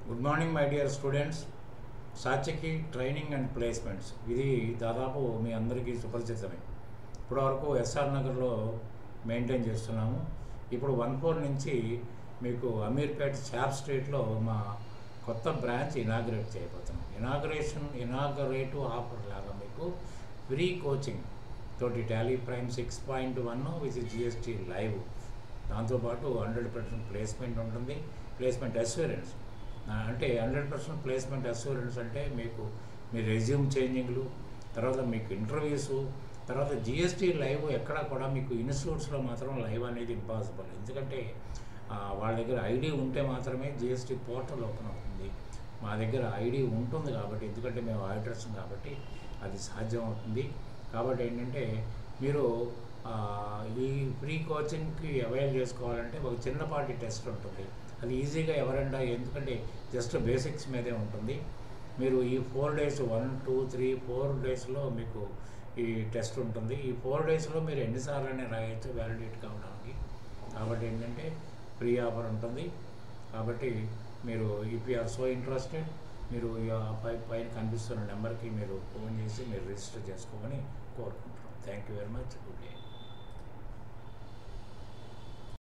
Good morning my dear students. Satyaki training and placements ఇది దాదాపు మీ అందరికీ సుపరిచితమే. ఇప్పటివరకు ఎస్ఆర్ నగర్లో మెయింటైన్ చేస్తున్నాము. ఇప్పుడు 14 నుంచి మీకు అమీర్పేట్ శాప్ స్ట్రీట్లో మా కొత్త బ్రాంచ్ ఇనాగ్రేట్ చేయబోతున్నాం. ఇనాగరేటివ్ ఆఫర్ లాగా మీకు ఫ్రీ కోచింగ్ తోటి Tally prime 6.1 with GST live, దాంతోపాటు 100% ప్లేస్మెంట్ ఉంటుంది. ప్లేస్మెంట్ అష్యూరెన్స్ అంటే 100% ప్లేస్మెంట్ అష్యూరెన్స్ అంటే మీకు మీ రెజ్యూమ్ చేంజింగ్లు, తర్వాత మీకు ఇంటర్వ్యూసు, తర్వాత జిఎస్టీ లైవ్. ఎక్కడ కూడా మీకు ఇన్స్టిట్యూట్స్లో మాత్రం లైవ్ అనేది ఇంపాసిబుల్. ఎందుకంటే వాళ్ళ దగ్గర ఐడి ఉంటే మాత్రమే జిఎస్టీ పోర్టల్ ఓపెన్ అవుతుంది. మా దగ్గర ఐడి ఉంటుంది కాబట్టి, ఎందుకంటే మేము ఆడిటర్స్ కాబట్టి అది సాధ్యం అవుతుంది. కాబట్టి ఏంటంటే మీరు ఈ ఫ్రీ కోచింగ్కి అవైల్ చేసుకోవాలంటే ఒక చిన్నపాటి టెస్ట్ ఉంటుంది. అది ఈజీగా ఎవరైనా, ఎందుకంటే జస్ట్ బేసిక్స్ మీదే ఉంటుంది. మీరు ఈ 4 days 1, 2, 3, 4 daysలో మీకు ఈ టెస్ట్ ఉంటుంది. ఈ 4 daysలో మీరు ఎన్నిసార్లు రాయొచ్చు వ్యాలిడేట్ కావడానికి. కాబట్టి ఏంటంటే ఫ్రీ ఆఫర్ ఉంటుంది. కాబట్టి మీరు if you are so interested, మీరు పైన కనిపిస్తున్న నెంబర్కి మీరు ఫోన్ చేసి మీరు రిజిస్టర్ చేసుకోమని కోరుకుంటున్నాం. Thank you very much. Good day.